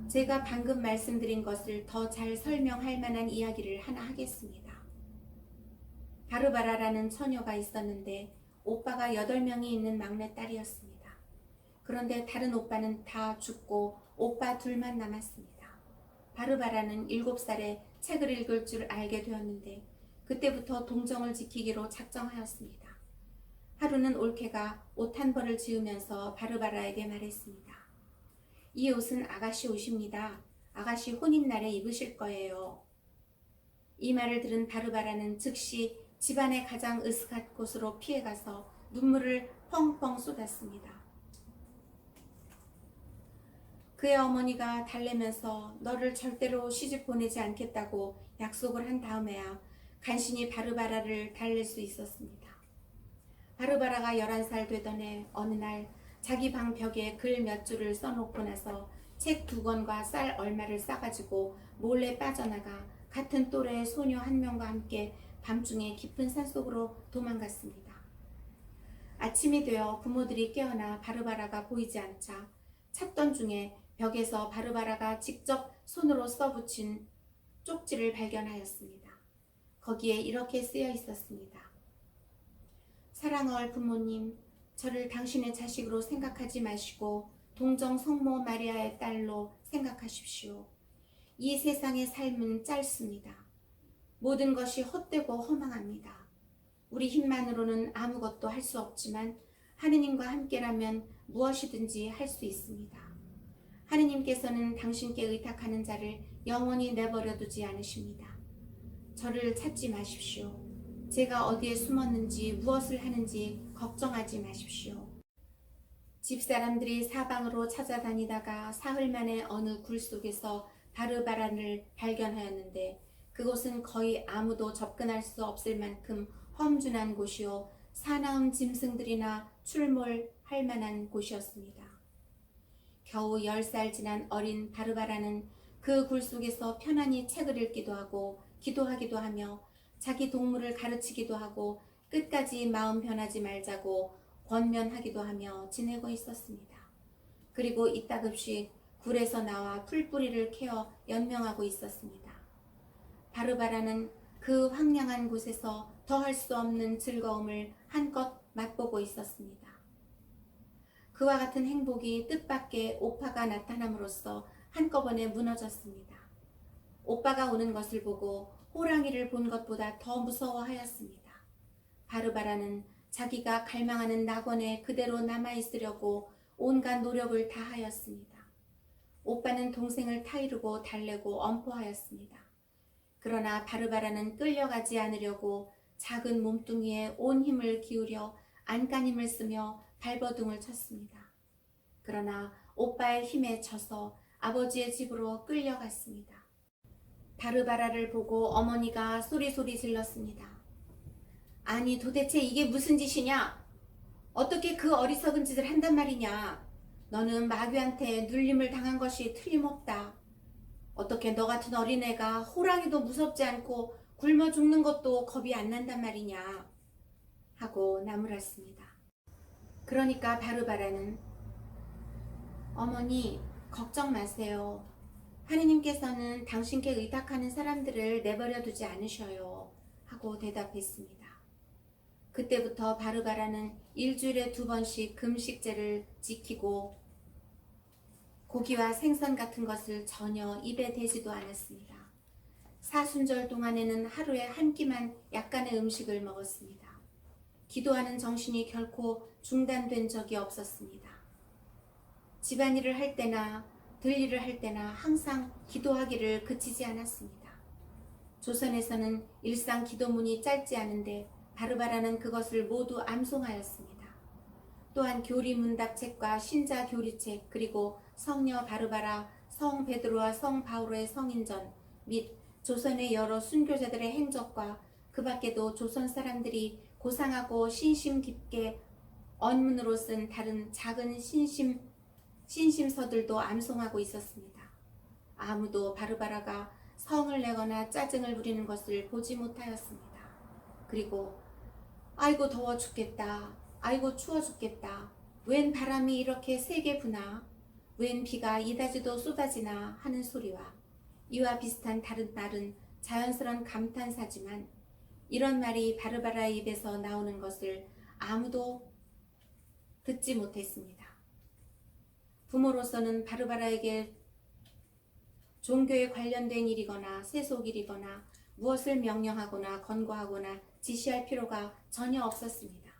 제가 방금 말씀드린 것을 더 잘 설명할 만한 이야기를 하나 하겠습니다. 바르바라라는 처녀가 있었는데 오빠가 8명이 있는 막내딸이었습니다. 그런데 다른 오빠는 다 죽고 오빠 둘만 남았습니다. 바르바라는 7살에 책을 읽을 줄 알게 되었는데 그때부터 동정을 지키기로 작정하였습니다. 하루는 올케가 옷 한 벌을 지으면서 바르바라에게 말했습니다. 이 옷은 아가씨 옷입니다. 아가씨 혼인날에 입으실 거예요. 이 말을 들은 바르바라는 즉시 집안의 가장 으슥한 곳으로 피해가서 눈물을 펑펑 쏟았습니다. 그의 어머니가 달래면서 너를 절대로 시집 보내지 않겠다고 약속을 한 다음에야 간신히 바르바라를 달랠 수 있었습니다. 바르바라가 11살 되던 해 어느 날 자기 방 벽에 글 몇 줄을 써놓고 나서 책 2권과 쌀 얼마를 싸가지고 몰래 빠져나가 같은 또래의 소녀 한 명과 함께 밤중에 깊은 산속으로 도망갔습니다. 아침이 되어 부모들이 깨어나 바르바라가 보이지 않자 찾던 중에 벽에서 바르바라가 직접 손으로 써붙인 쪽지를 발견하였습니다. 거기에 이렇게 쓰여 있었습니다. 사랑할 부모님, 저를 당신의 자식으로 생각하지 마시고 동정 성모 마리아의 딸로 생각하십시오. 이 세상의 삶은 짧습니다. 모든 것이 헛되고 허망합니다. 우리 힘만으로는 아무것도 할 수 없지만 하느님과 함께라면 무엇이든지 할 수 있습니다. 하느님께서는 당신께 의탁하는 자를 영원히 내버려 두지 않으십니다. 저를 찾지 마십시오. 제가 어디에 숨었는지 무엇을 하는지 걱정하지 마십시오. 집사람들이 사방으로 찾아다니다가 사흘 만에 어느 굴 속에서 바르바라를 발견하였는데 그곳은 거의 아무도 접근할 수 없을 만큼 험준한 곳이요 사나운 짐승들이나 출몰할 만한 곳이었습니다. 겨우 10살 지난 어린 바르바라는 그 굴 속에서 편안히 책을 읽기도 하고 기도하기도 하며 자기 동물을 가르치기도 하고 끝까지 마음 변하지 말자고 권면하기도 하며 지내고 있었습니다. 그리고 이따금씩 굴에서 나와 풀뿌리를 캐어 연명하고 있었습니다. 바르바라는 그 황량한 곳에서 더할 수 없는 즐거움을 한껏 맛보고 있었습니다. 그와 같은 행복이 뜻밖의 오빠가 나타남으로써 한꺼번에 무너졌습니다. 오빠가 오는 것을 보고 호랑이를 본 것보다 더 무서워하였습니다. 바르바라는 자기가 갈망하는 낙원에 그대로 남아있으려고 온갖 노력을 다하였습니다. 오빠는 동생을 타이르고 달래고 엄포하였습니다. 그러나 바르바라는 끌려가지 않으려고 작은 몸뚱이에 온 힘을 기울여 안간힘을 쓰며 발버둥을 쳤습니다. 그러나 오빠의 힘에 져서 아버지의 집으로 끌려갔습니다. 바르바라를 보고 어머니가 소리소리 질렀습니다. 아니 도대체 이게 무슨 짓이냐? 어떻게 그 어리석은 짓을 한단 말이냐? 너는 마귀한테 눌림을 당한 것이 틀림없다. 어떻게 너 같은 어린애가 호랑이도 무섭지 않고 굶어 죽는 것도 겁이 안 난단 말이냐? 하고 나무랐습니다. 그러니까 바르바라는 어머니 걱정 마세요. 하느님께서는 당신께 의탁하는 사람들을 내버려 두지 않으셔요. 하고 대답했습니다. 그때부터 바르바라는 일주일에 2번씩 금식제를 지키고 고기와 생선 같은 것을 전혀 입에 대지도 않았습니다. 사순절 동안에는 하루에 한 끼만 약간의 음식을 먹었습니다. 기도하는 정신이 결코 중단된 적이 없었습니다. 집안일을 할 때나 들일을 할 때나 항상 기도하기를 그치지 않았습니다. 조선에서는 일상 기도문이 짧지 않은데 바르바라는 그것을 모두 암송하였습니다. 또한 교리문답책과 신자 교리책 그리고 성녀 바르바라, 성 베드로와 성 바오로의 성인전 및 조선의 여러 순교자들의 행적과 그 밖에도 조선 사람들이 고상하고 신심 깊게 언문으로 쓴 다른 작은 신심서들도 암송하고 있었습니다. 아무도 바르바라가 성을 내거나 짜증을 부리는 것을 보지 못하였습니다. 그리고 아이고 더워 죽겠다. 아이고 추워 죽겠다. 웬 바람이 이렇게 세게 부나. 웬 비가 이다지도 쏟아지나 하는 소리와 이와 비슷한 다른 말은 자연스러운 감탄사지만 이런 말이 바르바라의 입에서 나오는 것을 아무도 듣지 못했습니다. 부모로서는 바르바라에게 종교에 관련된 일이거나 세속일이거나 무엇을 명령하거나 권고하거나 지시할 필요가 전혀 없었습니다.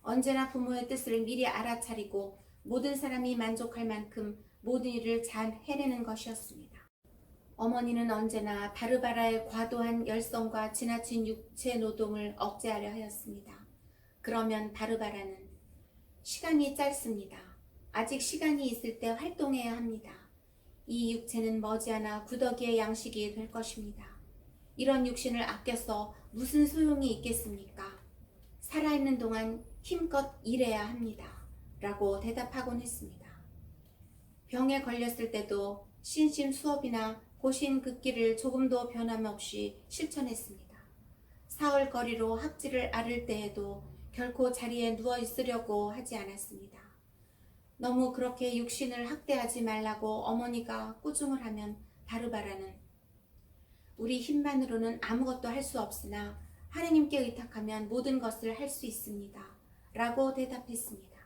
언제나 부모의 뜻을 미리 알아차리고 모든 사람이 만족할 만큼 모든 일을 잘 해내는 것이었습니다. 어머니는 언제나 바르바라의 과도한 열성과 지나친 육체 노동을 억제하려 하였습니다. 그러면 바르바라는 시간이 짧습니다. 아직 시간이 있을 때 활동해야 합니다. 이 육체는 머지않아 구더기의 양식이 될 것입니다. 이런 육신을 아껴서 무슨 소용이 있겠습니까? 살아있는 동안 힘껏 일해야 합니다. 라고 대답하곤 했습니다. 병에 걸렸을 때도 신심 수업이나 고신 긋기를 조금도 변함없이 실천했습니다. 사흘거리로 학지를 앓을 때에도 결코 자리에 누워 있으려고 하지 않았습니다. 너무 그렇게 육신을 학대하지 말라고 어머니가 꾸중을 하면 바르바라는 우리 힘만으로는 아무것도 할 수 없으나 하느님께 의탁하면 모든 것을 할 수 있습니다. 라고 대답했습니다.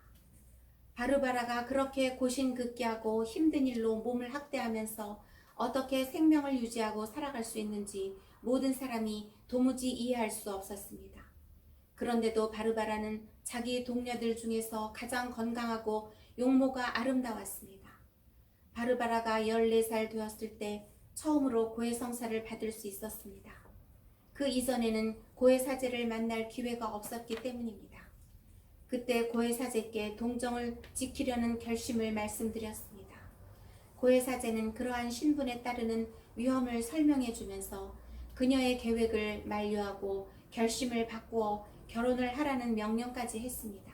바르바라가 그렇게 고신긋기하고 힘든 일로 몸을 학대하면서 어떻게 생명을 유지하고 살아갈 수 있는지 모든 사람이 도무지 이해할 수 없었습니다. 그런데도 바르바라는 자기 동료들 중에서 가장 건강하고 용모가 아름다웠습니다. 바르바라가 14살 되었을 때 처음으로 고해성사를 받을 수 있었습니다. 그 이전에는 고해사제를 만날 기회가 없었기 때문입니다. 그때 고해사제께 동정을 지키려는 결심을 말씀드렸습니다. 고해사제는 그러한 신분에 따르는 위험을 설명해 주면서 그녀의 계획을 만류하고 결심을 바꾸어 결혼을 하라는 명령까지 했습니다.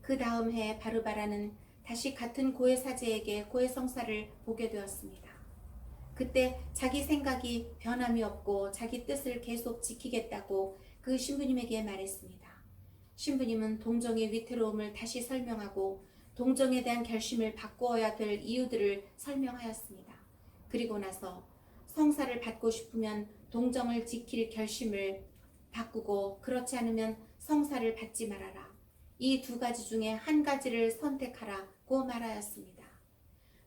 그 다음 해 바르바라는 다시 같은 고해사제에게 고해성사를 보게 되었습니다. 그때 자기 생각이 변함이 없고 자기 뜻을 계속 지키겠다고 그 신부님에게 말했습니다. 신부님은 동정의 위태로움을 다시 설명하고 동정에 대한 결심을 바꾸어야 될 이유들을 설명하였습니다. 그리고 나서 성사를 받고 싶으면 동정을 지킬 결심을 바꾸고 그렇지 않으면 성사를 받지 말아라. 이 두 가지 중에 한 가지를 선택하라고 말하였습니다.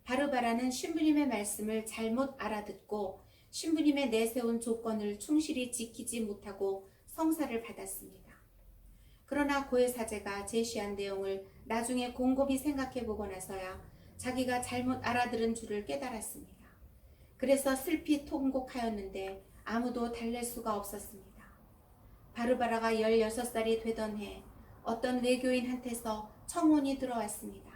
바르바라는 신부님의 말씀을 잘못 알아듣고 신부님의 내세운 조건을 충실히 지키지 못하고 성사를 받았습니다. 그러나 고해사제가 제시한 내용을 나중에 곰곰이 생각해보고 나서야 자기가 잘못 알아들은 줄을 깨달았습니다. 그래서 슬피 통곡하였는데 아무도 달랠 수가 없었습니다. 바르바라가 16살이 되던 해 어떤 외교인한테서 청혼이 들어왔습니다.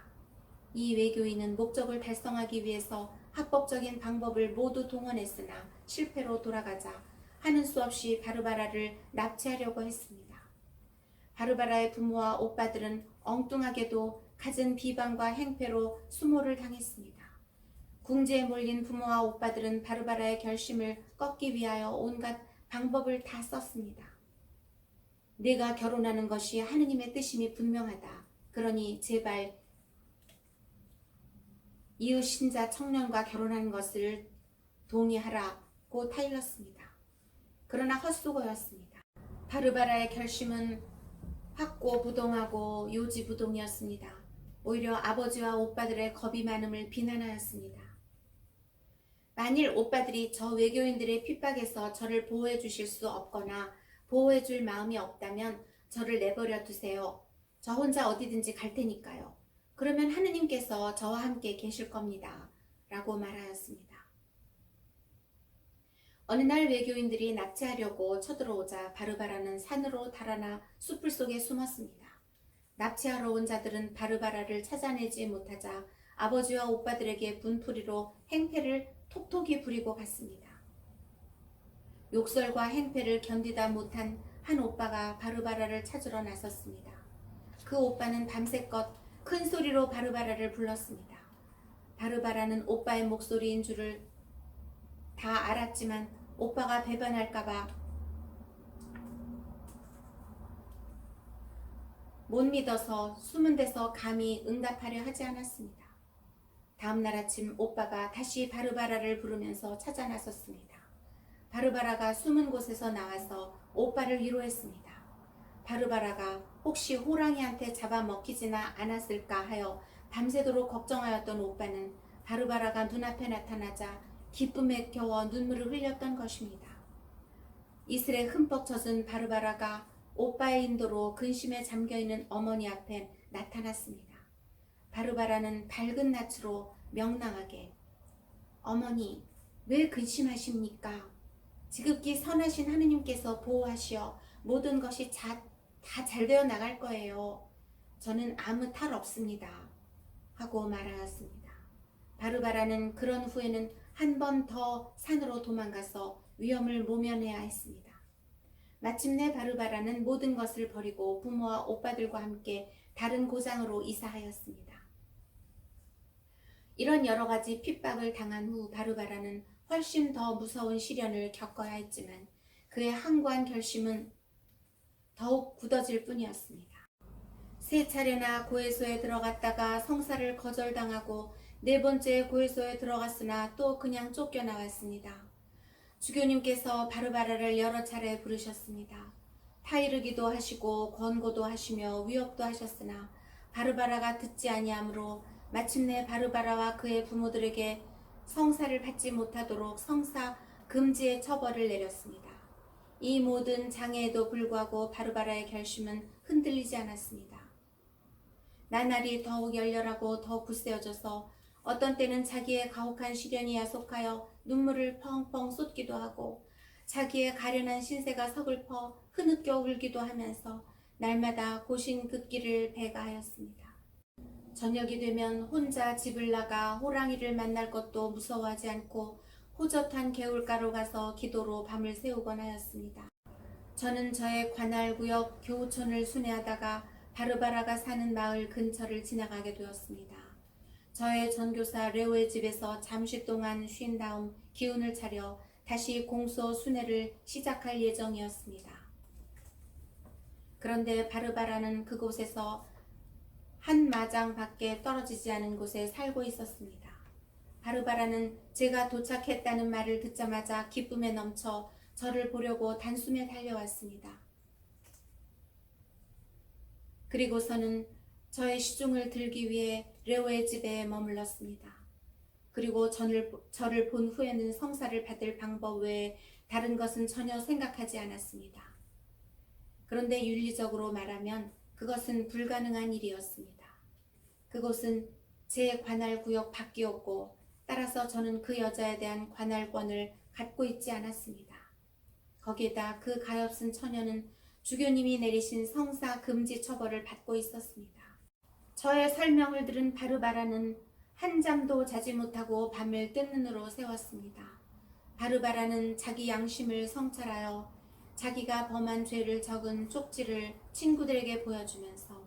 이 외교인은 목적을 달성하기 위해서 합법적인 방법을 모두 동원했으나 실패로 돌아가자 하는 수 없이 바르바라를 납치하려고 했습니다. 바르바라의 부모와 오빠들은 엉뚱하게도 갖은 비방과 행패로 수모를 당했습니다. 궁지에 몰린 부모와 오빠들은 바르바라의 결심을 꺾기 위하여 온갖 방법을 다 썼습니다. 내가 결혼하는 것이 하느님의 뜻임이 분명하다. 그러니 제발 이웃 신자 청년과 결혼하는 것을 동의하라고 타일렀습니다. 그러나 헛수고였습니다. 바르바라의 결심은 확고부동하고 요지부동이었습니다. 오히려 아버지와 오빠들의 겁이 많음을 비난하였습니다. 만일 오빠들이 저 외교인들의 핍박에서 저를 보호해 주실 수 없거나 보호해 줄 마음이 없다면 저를 내버려 두세요. 저 혼자 어디든지 갈 테니까요. 그러면 하느님께서 저와 함께 계실 겁니다. 라고 말하였습니다. 어느 날 외교인들이 납치하려고 쳐들어오자 바르바라는 산으로 달아나 숲을 속에 숨었습니다. 납치하러 온 자들은 바르바라를 찾아내지 못하자 아버지와 오빠들에게 분풀이로 행패를 톡톡히 부리고 갔습니다. 욕설과 행패를 견디다 못한 한 오빠가 바르바라를 찾으러 나섰습니다. 그 오빠는 밤새껏 큰 소리로 바르바라를 불렀습니다. 바르바라는 오빠의 목소리인 줄을 다 알았지만 오빠가 배반할까봐 못 믿어서 숨은 데서 감히 응답하려 하지 않았습니다. 다음날 아침 오빠가 다시 바르바라를 부르면서 찾아 나섰습니다. 바르바라가 숨은 곳에서 나와서 오빠를 위로했습니다. 바르바라가 혹시 호랑이한테 잡아먹히지나 않았을까 하여 밤새도록 걱정하였던 오빠는 바르바라가 눈앞에 나타나자 기쁨에 겨워 눈물을 흘렸던 것입니다. 이슬에 흠뻑 젖은 바르바라가 오빠의 인도로 근심에 잠겨있는 어머니 앞에 나타났습니다. 바르바라는 밝은 낯으로 명랑하게 어머니, 왜 근심하십니까? 지극히 선하신 하느님께서 보호하시어 모든 것이 다 잘 되어 나갈 거예요. 저는 아무 탈 없습니다. 하고 말하였습니다. 바르바라는 그런 후에는 한 번 더 산으로 도망가서 위험을 모면해야 했습니다. 마침내 바르바라는 모든 것을 버리고 부모와 오빠들과 함께 다른 고장으로 이사하였습니다. 이런 여러 가지 핍박을 당한 후 바르바라는 훨씬 더 무서운 시련을 겪어야 했지만 그의 항고한 결심은 더욱 굳어질 뿐이었습니다. 세 차례나 고해소에 들어갔다가 성사를 거절당하고 네 번째 고해소에 들어갔으나 또 그냥 쫓겨나왔습니다. 주교님께서 바르바라를 여러 차례 부르셨습니다. 타이르기도 하시고 권고도 하시며 위협도 하셨으나 바르바라가 듣지 아니하므로 마침내 바르바라와 그의 부모들에게 성사를 받지 못하도록 성사 금지의 처벌을 내렸습니다. 이 모든 장애에도 불구하고 바르바라의 결심은 흔들리지 않았습니다. 나날이 더욱 열렬하고 더 굳세어져서 어떤 때는 자기의 가혹한 시련이 야속하여 눈물을 펑펑 쏟기도 하고 자기의 가련한 신세가 서글퍼 흐느껴 울기도 하면서 날마다 고신긋기를 배가하였습니다. 저녁이 되면 혼자 집을 나가 호랑이를 만날 것도 무서워하지 않고 호젓한 개울가로 가서 기도로 밤을 새우곤 하였습니다. 저는 저의 관할구역 교우촌을 순회하다가 바르바라가 사는 마을 근처를 지나가게 되었습니다. 저의 전교사 레오의 집에서 잠시 동안 쉰 다음 기운을 차려 다시 공소 순회를 시작할 예정이었습니다. 그런데 바르바라는 그곳에서 한 마장 밖에 떨어지지 않은 곳에 살고 있었습니다. 바르바라는 제가 도착했다는 말을 듣자마자 기쁨에 넘쳐 저를 보려고 단숨에 달려왔습니다. 그리고서는 저의 시중을 들기 위해 레오의 집에 머물렀습니다. 그리고 저를 본 후에는 성사를 받을 방법 외에 다른 것은 전혀 생각하지 않았습니다. 그런데 윤리적으로 말하면 그것은 불가능한 일이었습니다. 그곳은 제 관할구역 밖이었고 따라서 저는 그 여자에 대한 관할권을 갖고 있지 않았습니다. 거기에다 그 가엾은 처녀는 주교님이 내리신 성사 금지 처벌을 받고 있었습니다. 저의 설명을 들은 바르바라는 한잠도 자지 못하고 밤을 뜬 눈으로 새웠습니다. 바르바라는 자기 양심을 성찰하여 자기가 범한 죄를 적은 쪽지를 친구들에게 보여주면서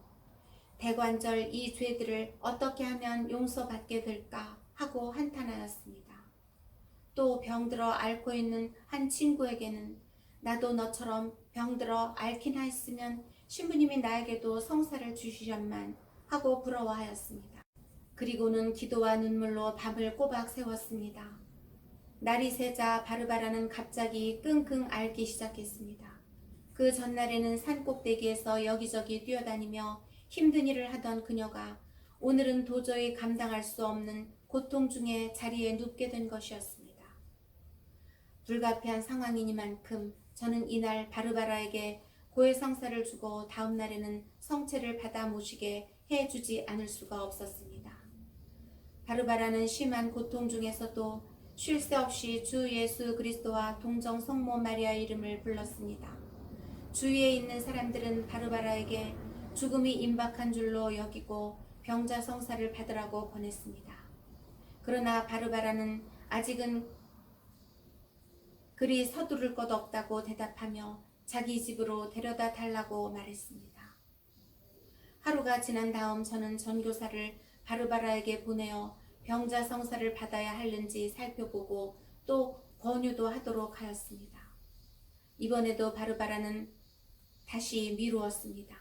대관절 이 죄들을 어떻게 하면 용서받게 될까 하고 한탄하였습니다. 또 병들어 앓고 있는 한 친구에게는 나도 너처럼 병들어 앓긴 했으면 신부님이 나에게도 성사를 주시련만 하고 부러워하였습니다. 그리고는 기도와 눈물로 밤을 꼬박 새웠습니다. 날이 새자 바르바라는 갑자기 끙끙 앓기 시작했습니다. 그 전날에는 산꼭대기에서 여기저기 뛰어다니며 힘든 일을 하던 그녀가 오늘은 도저히 감당할 수 없는 고통 중에 자리에 눕게 된 것이었습니다. 불가피한 상황이니만큼 저는 이날 바르바라에게 고해 성사를 주고 다음 날에는 성체를 받아 모시게 해주지 않을 수가 없었습니다. 바르바라는 심한 고통 중에서도 쉴 새 없이 주 예수 그리스도와 동정 성모 마리아의 이름을 불렀습니다. 주위에 있는 사람들은 바르바라에게 죽음이 임박한 줄로 여기고 병자 성사를 받으라고 권했습니다. 그러나 바르바라는 아직은 그리 서두를 것 없다고 대답하며 자기 집으로 데려다 달라고 말했습니다. 하루가 지난 다음 저는 전교사를 바르바라에게 보내어 병자 성사를 받아야 하는지 살펴보고 또 권유도 하도록 하였습니다. 이번에도 바르바라는 다시 미루었습니다.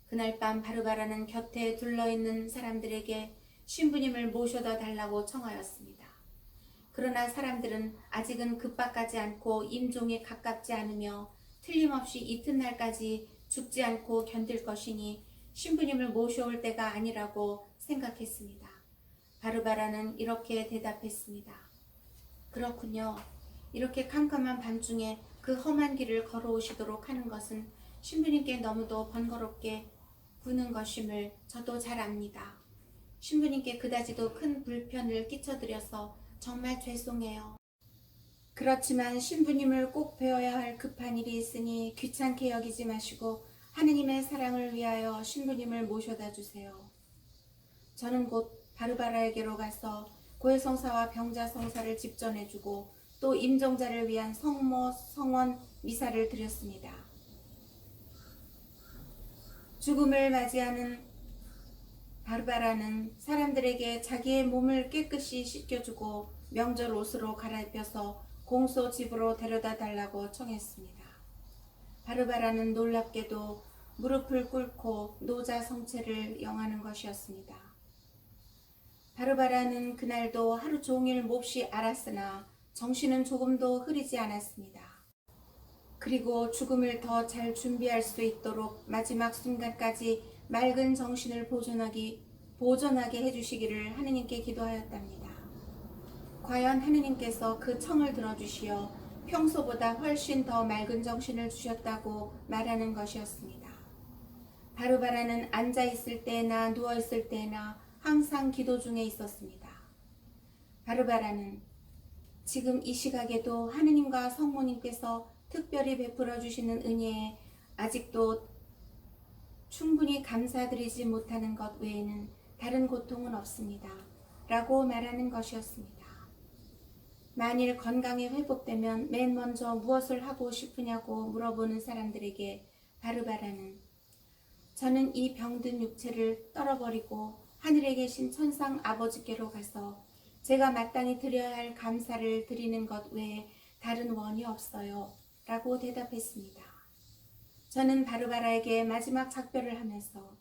그날 밤 바르바라는 곁에 둘러있는 사람들에게 신부님을 모셔다 달라고 청하였습니다. 그러나 사람들은 아직은 급박하지 않고 임종에 가깝지 않으며 틀림없이 이튿날까지 죽지 않고 견딜 것이니 신부님을 모셔올 때가 아니라고 생각했습니다. 바르바라는 이렇게 대답했습니다. 그렇군요. 이렇게 캄캄한 밤중에 그 험한 길을 걸어오시도록 하는 것은 신부님께 너무도 번거롭게 구는 것임을 저도 잘 압니다. 신부님께 그다지도 큰 불편을 끼쳐드려서 정말 죄송해요. 그렇지만 신부님을 꼭 배워야 할 급한 일이 있으니 귀찮게 여기지 마시고 하느님의 사랑을 위하여 신부님을 모셔다 주세요. 저는 곧 바르바라에게로 가서 고해성사와 병자성사를 집전해주고 또 임종자를 위한 성모, 성원, 미사를 드렸습니다. 죽음을 맞이하는 바르바라는 사람들에게 자기의 몸을 깨끗이 씻겨주고 명절 옷으로 갈아입혀서 공소 집으로 데려다 달라고 청했습니다. 바르바라는 놀랍게도 무릎을 꿇고 노자 성체를 영하는 것이었습니다. 바르바라는 그날도 하루 종일 몹시 앓았으나 정신은 조금도 흐리지 않았습니다. 그리고 죽음을 더 잘 준비할 수 있도록 마지막 순간까지 맑은 정신을 보존하게 해주시기를 하느님께 기도하였답니다. 과연 하느님께서 그 청을 들어주시어 평소보다 훨씬 더 맑은 정신을 주셨다고 말하는 것이었습니다. 바르바라는 앉아있을 때나 누워있을 때나 항상 기도 중에 있었습니다. 바르바라는 지금 이 시각에도 하느님과 성모님께서 특별히 베풀어 주시는 은혜에 아직도 충분히 감사드리지 못하는 것 외에는 다른 고통은 없습니다. 라고 말하는 것이었습니다. 만일 건강이 회복되면 맨 먼저 무엇을 하고 싶으냐고 물어보는 사람들에게 바르바라는 저는 이 병든 육체를 떨어버리고 하늘에 계신 천상 아버지께로 가서 제가 마땅히 드려야 할 감사를 드리는 것 외에 다른 원이 없어요. 라고 대답했습니다. 저는 바르바라에게 마지막 작별을 하면서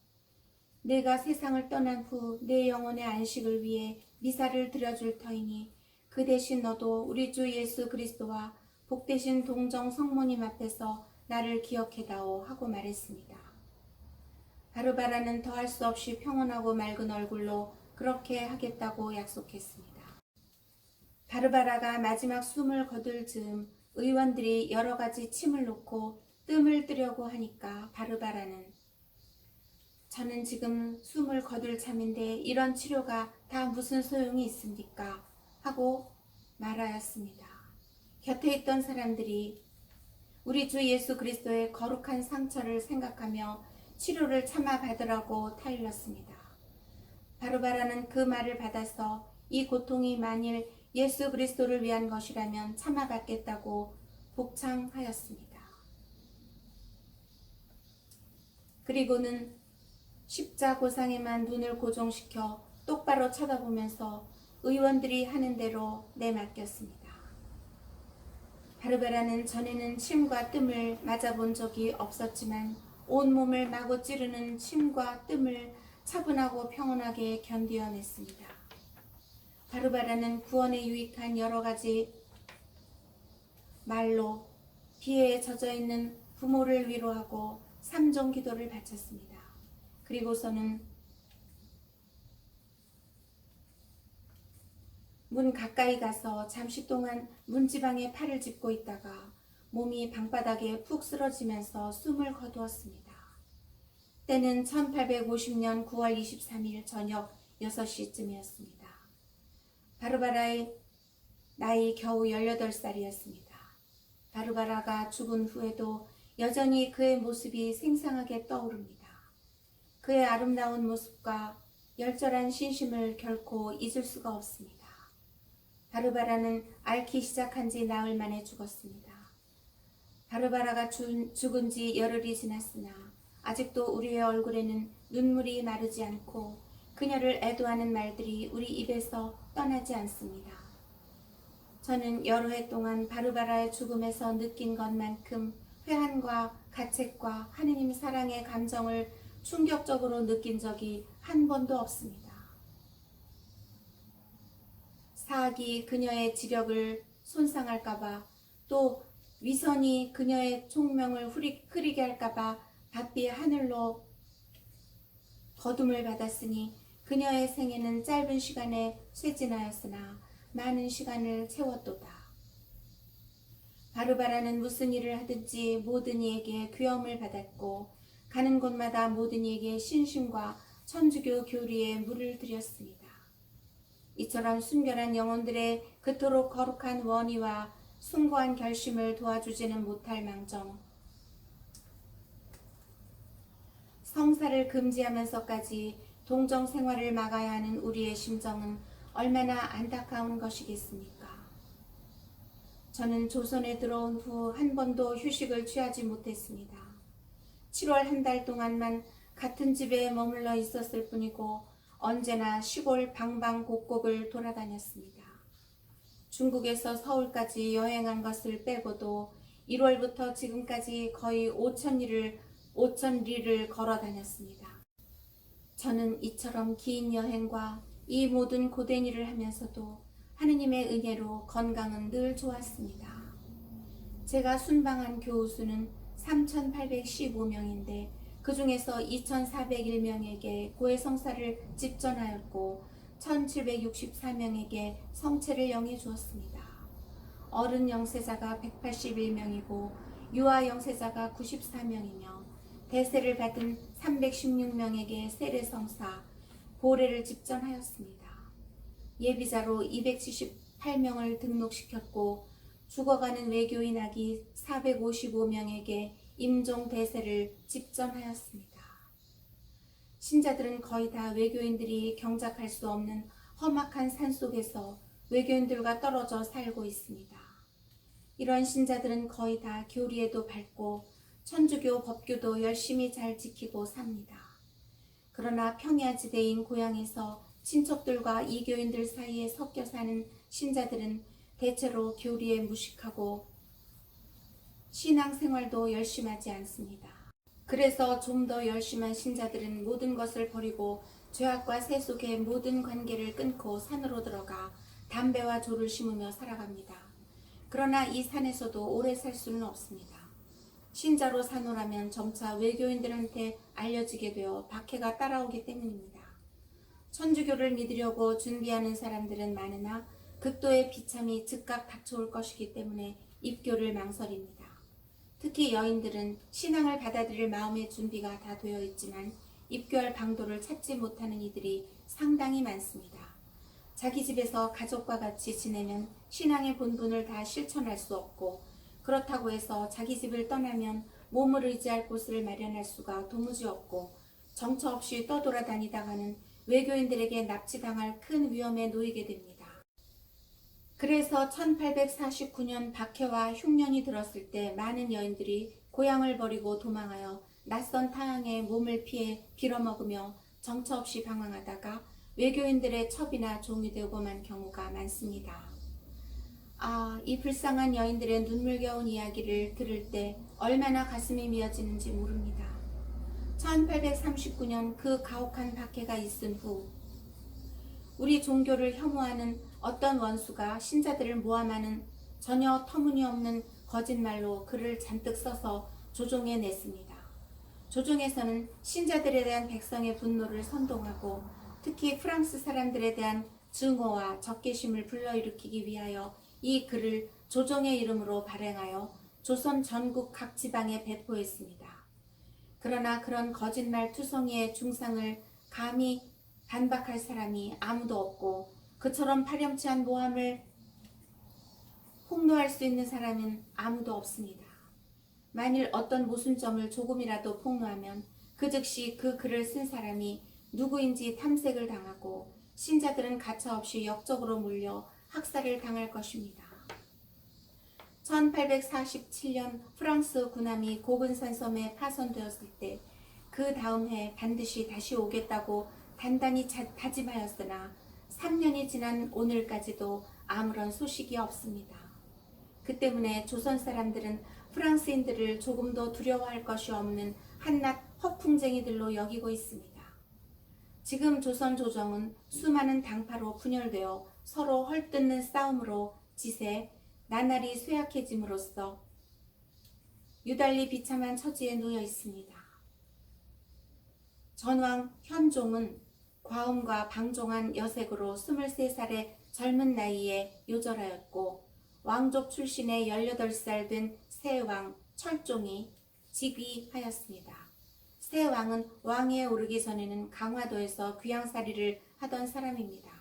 내가 세상을 떠난 후 내 영혼의 안식을 위해 미사를 드려줄 터이니 그 대신 너도 우리 주 예수 그리스도와 복되신 동정 성모님 앞에서 나를 기억해다오 하고 말했습니다. 바르바라는 더할 수 없이 평온하고 맑은 얼굴로 그렇게 하겠다고 약속했습니다. 바르바라가 마지막 숨을 거둘 즈음 의원들이 여러 가지 침을 놓고 뜸을 뜨려고 하니까 바르바라는 저는 지금 숨을 거둘 참인데 이런 치료가 다 무슨 소용이 있습니까? 하고 말하였습니다. 곁에 있던 사람들이 우리 주 예수 그리스도의 거룩한 상처를 생각하며 치료를 참아 받으라고 타일렀습니다. 바르바라는 그 말을 받아서 이 고통이 만일 예수 그리스도를 위한 것이라면 참아 받겠다고 복창하였습니다. 그리고는 십자고상에만 눈을 고정시켜 똑바로 쳐다보면서 의원들이 하는 대로 내맡겼습니다. 바르바라는 전에는 침과 뜸을 맞아본 적이 없었지만 온몸을 마구 찌르는 침과 뜸을 차분하고 평온하게 견디어냈습니다. 바르바라는 구원에 유익한 여러 가지 말로 비에 젖어있는 부모를 위로하고 3종 기도를 바쳤습니다. 그리고서는 문 가까이 가서 잠시 동안 문지방에 팔을 짚고 있다가 몸이 방바닥에 푹 쓰러지면서 숨을 거두었습니다. 때는 1850년 9월 23일 저녁 6시쯤이었습니다. 바르바라의 나이 겨우 18살이었습니다. 바르바라가 죽은 후에도 여전히 그의 모습이 생생하게 떠오릅니다. 그의 아름다운 모습과 열절한 신심을 결코 잊을 수가 없습니다. 바르바라는 앓기 시작한 지 나흘 만에 죽었습니다. 바르바라가 죽은 지 열흘이 지났으나 아직도 우리의 얼굴에는 눈물이 마르지 않고 그녀를 애도하는 말들이 우리 입에서 떠나지 않습니다. 저는 여러 해 동안 바르바라의 죽음에서 느낀 것만큼 회한과 가책과 하느님 사랑의 감정을 충격적으로 느낀 적이 한 번도 없습니다. 사악이 그녀의 지력을 손상할까봐, 또 위선이 그녀의 총명을 흐리게 할까봐 바삐 하늘로 거둠을 받았으니 그녀의 생애는 짧은 시간에 쇠진하였으나 많은 시간을 채웠도다. 바르바라는 무슨 일을 하든지 모든 이에게 귀여움을 받았고 가는 곳마다 모든 이에게 신심과 천주교 교리에 물을 들였습니다. 이처럼 순결한 영혼들의 그토록 거룩한 원의와 숭고한 결심을 도와주지는 못할 망정 성사를 금지하면서까지 동정 생활을 막아야 하는 우리의 심정은 얼마나 안타까운 것이겠습니까? 저는 조선에 들어온 후 한 번도 휴식을 취하지 못했습니다. 7월 한 달 동안만 같은 집에 머물러 있었을 뿐이고 언제나 시골 방방곡곡을 돌아다녔습니다. 중국에서 서울까지 여행한 것을 빼고도 1월부터 지금까지 거의 5,000리를 걸어 다녔습니다. 저는 이처럼 긴 여행과 이 모든 고된 일을 하면서도 하느님의 은혜로 건강은 늘 좋았습니다. 제가 순방한 교우수는 3,815명인데 그 중에서 2,401명에게 고해성사를 집전하였고 1,764명에게 성체를 영해 주었습니다. 어른 영세자가 181명이고 유아 영세자가 94명이며 대세를 받은 316명에게 세례성사, 보례를 집전하였습니다. 예비자로 278명을 등록시켰고 죽어가는 외교인 아기 455명에게 임종 대세를 집전하였습니다. 신자들은 거의 다 외교인들이 경작할 수 없는 험악한 산속에서 외교인들과 떨어져 살고 있습니다. 이런 신자들은 거의 다 교리에도 밝고 천주교 법규도 열심히 잘 지키고 삽니다. 그러나 평야지대인 고향에서 친척들과 이교인들 사이에 섞여 사는 신자들은 대체로 교리에 무식하고 신앙생활도 열심하지 않습니다. 그래서 좀 더 열심한 신자들은 모든 것을 버리고 죄악과 새 속의 모든 관계를 끊고 산으로 들어가 담배와 조를 심으며 살아갑니다. 그러나 이 산에서도 오래 살 수는 없습니다. 신자로 사노라면 점차 외교인들한테 알려지게 되어 박해가 따라오기 때문입니다. 천주교를 믿으려고 준비하는 사람들은 많으나 극도의 비참이 즉각 닥쳐올 것이기 때문에 입교를 망설입니다. 특히 여인들은 신앙을 받아들일 마음의 준비가 다 되어 있지만 입교할 방도를 찾지 못하는 이들이 상당히 많습니다. 자기 집에서 가족과 같이 지내면 신앙의 본분을 다 실천할 수 없고 그렇다고 해서 자기 집을 떠나면 몸을 의지할 곳을 마련할 수가 도무지 없고 정처 없이 떠돌아다니다가는 외교인들에게 납치당할 큰 위험에 놓이게 됩니다. 그래서 1849년 박해와 흉년이 들었을 때 많은 여인들이 고향을 버리고 도망하여 낯선 타향에 몸을 피해 빌어먹으며 정처 없이 방황하다가 외교인들의 첩이나 종이 되고 만 경우가 많습니다. 이 불쌍한 여인들의 눈물겨운 이야기를 들을 때 얼마나 가슴이 미어지는지 모릅니다. 1839년 그 가혹한 박해가 있은 후 우리 종교를 혐오하는 어떤 원수가 신자들을 모함하는 전혀 터무니없는 거짓말로 글을 잔뜩 써서 조종해 냈습니다. 조종에서는 신자들에 대한 백성의 분노를 선동하고 특히 프랑스 사람들에 대한 증오와 적개심을 불러일으키기 위하여 이 글을 조종의 이름으로 발행하여 조선 전국 각 지방에 배포했습니다. 그러나 그런 거짓말 투성이의 중상을 감히 반박할 사람이 아무도 없고 그처럼 파렴치한 모함을 폭로할 수 있는 사람은 아무도 없습니다. 만일 어떤 모순점을 조금이라도 폭로하면 그 즉시 그 글을 쓴 사람이 누구인지 탐색을 당하고 신자들은 가차없이 역적으로 몰려 학살을 당할 것입니다. 1847년 프랑스 군함이 고근산 섬에 파손되었을 때 그 다음 해 반드시 다시 오겠다고 단단히 다짐하였으나 3년이 지난 오늘까지도 아무런 소식이 없습니다. 그 때문에 조선 사람들은 프랑스인들을 조금도 두려워할 것이 없는 한낱 허풍쟁이들로 여기고 있습니다. 지금 조선 조정은 수많은 당파로 분열되어 서로 헐뜯는 싸움으로 지세 나날이 쇠약해짐으로써 유달리 비참한 처지에 놓여 있습니다. 전왕 현종은 과음과 방종한 여색으로 23살의 젊은 나이에 요절하였고, 왕족 출신의 18살 된 새왕 철종이 즉위하였습니다. 새왕은 왕위에 오르기 전에는 강화도에서 귀양살이를 하던 사람입니다.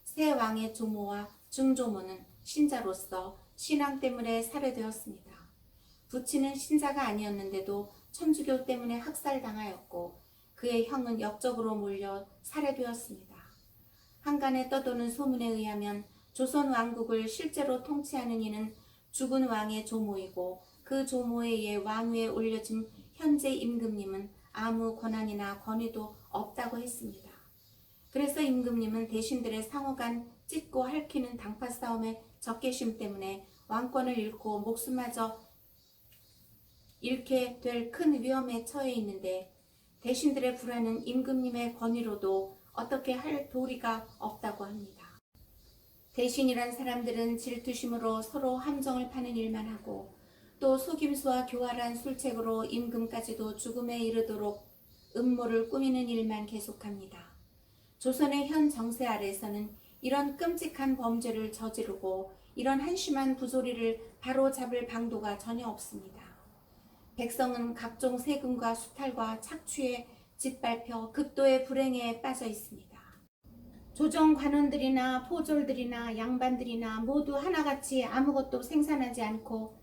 새왕의 조모와 중조모는 신자로서 신앙 때문에 살해되었습니다. 부친은 신자가 아니었는데도 천주교 때문에 학살당하였고, 그의 형은 역적으로 몰려 살해되었습니다. 한간에 떠도는 소문에 의하면 조선 왕국을 실제로 통치하는 이는 죽은 왕의 조모이고, 그 조모에 의해 왕위에 올려진 현재 임금님은 아무 권한이나 권위도 없다고 했습니다. 그래서 임금님은 대신들의 상호간 찢고 핥히는 당파 싸움의 적개심 때문에 왕권을 잃고 목숨마저 잃게 될 큰 위험에 처해 있는데, 대신들의 불안은 임금님의 권위로도 어떻게 할 도리가 없다고 합니다. 대신이란 사람들은 질투심으로 서로 함정을 파는 일만 하고, 또 속임수와 교활한 술책으로 임금까지도 죽음에 이르도록 음모를 꾸미는 일만 계속합니다. 조선의 현 정세 아래에서는 이런 끔찍한 범죄를 저지르고 이런 한심한 부조리를 바로잡을 방도가 전혀 없습니다. 백성은 각종 세금과 수탈과 착취에 짓밟혀 극도의 불행에 빠져 있습니다. 조정 관원들이나 포졸들이나 양반들이나 모두 하나같이 아무것도 생산하지 않고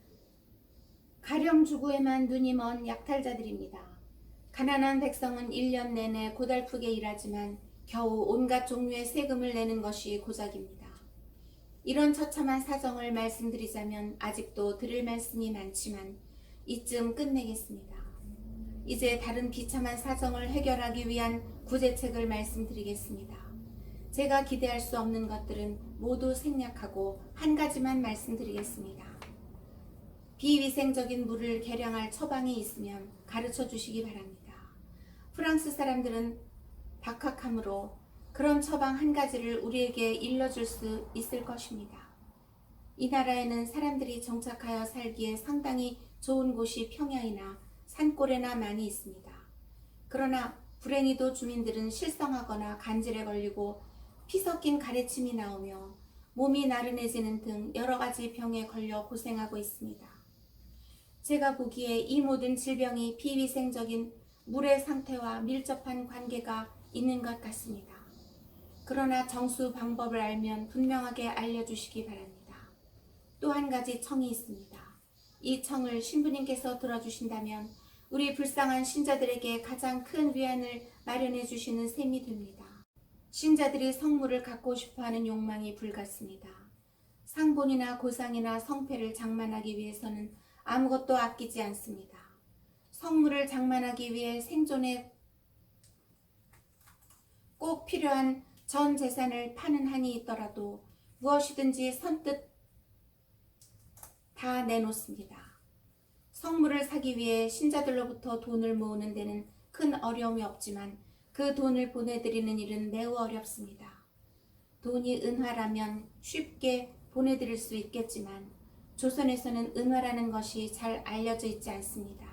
가령주구에만 눈이 먼 약탈자들입니다. 가난한 백성은 1년 내내 고달프게 일하지만 겨우 온갖 종류의 세금을 내는 것이 고작입니다. 이런 처참한 사정을 말씀드리자면 아직도 들을 말씀이 많지만 이쯤 끝내겠습니다. 이제 다른 비참한 사정을 해결하기 위한 구제책을 말씀드리겠습니다. 제가 기대할 수 없는 것들은 모두 생략하고 한 가지만 말씀드리겠습니다. 비위생적인 물을 개량할 처방이 있으면 가르쳐 주시기 바랍니다. 프랑스 사람들은 박학함으로 그런 처방 한 가지를 우리에게 일러줄 수 있을 것입니다. 이 나라에는 사람들이 정착하여 살기에 상당히 좋은 곳이 평야이나 산골에나 많이 있습니다. 그러나 불행히도 주민들은 실성하거나 간질에 걸리고 피 섞인 가래침이 나오며 몸이 나른해지는 등 여러 가지 병에 걸려 고생하고 있습니다. 제가 보기에 이 모든 질병이 비위생적인 물의 상태와 밀접한 관계가 있는 것 같습니다. 그러나 정수 방법을 알면 분명하게 알려주시기 바랍니다. 또 한 가지 청이 있습니다. 이 청을 신부님께서 들어주신다면 우리 불쌍한 신자들에게 가장 큰 위안을 마련해 주시는 셈이 됩니다. 신자들이 성물을 갖고 싶어하는 욕망이 불같습니다. 상본이나 고상이나 성패를 장만하기 위해서는 아무것도 아끼지 않습니다. 성물을 장만하기 위해 생존에 꼭 필요한 전 재산을 파는 한이 있더라도 무엇이든지 선뜻 다 내놓습니다. 성물을 사기 위해 신자들로부터 돈을 모으는 데는 큰 어려움이 없지만 그 돈을 보내드리는 일은 매우 어렵습니다. 돈이 은화라면 쉽게 보내드릴 수 있겠지만 조선에서는 은화라는 것이 잘 알려져 있지 않습니다.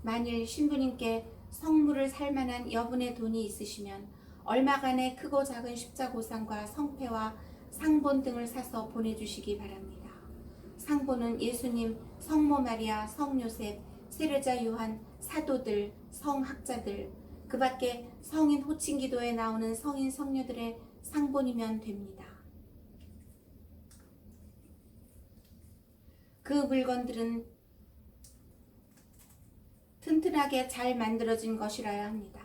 만일 신부님께 성물을 살 만한 여분의 돈이 있으시면 얼마간의 크고 작은 십자고상과 성패와 상본 등을 사서 보내주시기 바랍니다. 상본은 예수님, 성모 마리아, 성요셉, 세례자 요한, 사도들, 성학자들, 그 밖에 성인 호칭기도에 나오는 성인 성녀들의 상본이면 됩니다. 그 물건들은 튼튼하게 잘 만들어진 것이라야 합니다.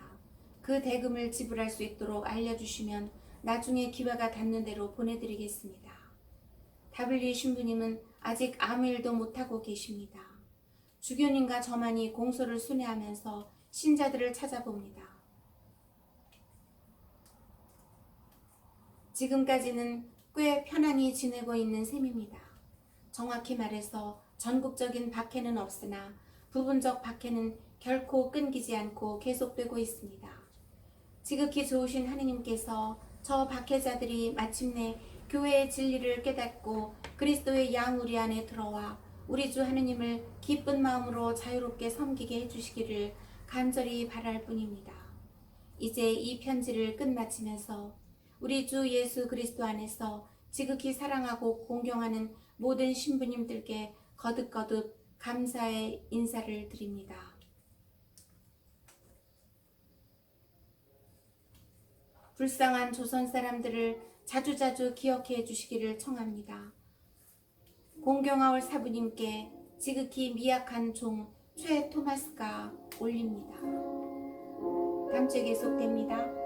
그 대금을 지불할 수 있도록 알려주시면 나중에 기회가 닿는 대로 보내드리겠습니다. W 신부님은 아직 아무 일도 못하고 계십니다. 주교님과 저만이 공소를 순회하면서 신자들을 찾아봅니다. 지금까지는 꽤 편안히 지내고 있는 셈입니다. 정확히 말해서 전국적인 박해는 없으나 부분적 박해는 결코 끊기지 않고 계속되고 있습니다. 지극히 좋으신 하느님께서 저 박해자들이 마침내 교회의 진리를 깨닫고 그리스도의 양우리 안에 들어와 우리 주 하느님을 기쁜 마음으로 자유롭게 섬기게 해주시기를 간절히 바랄 뿐입니다. 이제 이 편지를 끝마치면서 우리 주 예수 그리스도 안에서 지극히 사랑하고 공경하는 모든 신부님들께 거듭거듭 감사의 인사를 드립니다. 불쌍한 조선 사람들을 자주자주 기억해 주시기를 청합니다. 공경하올 사부님께 지극히 미약한 종 최 토마스가 올립니다. 다음 주에 계속됩니다.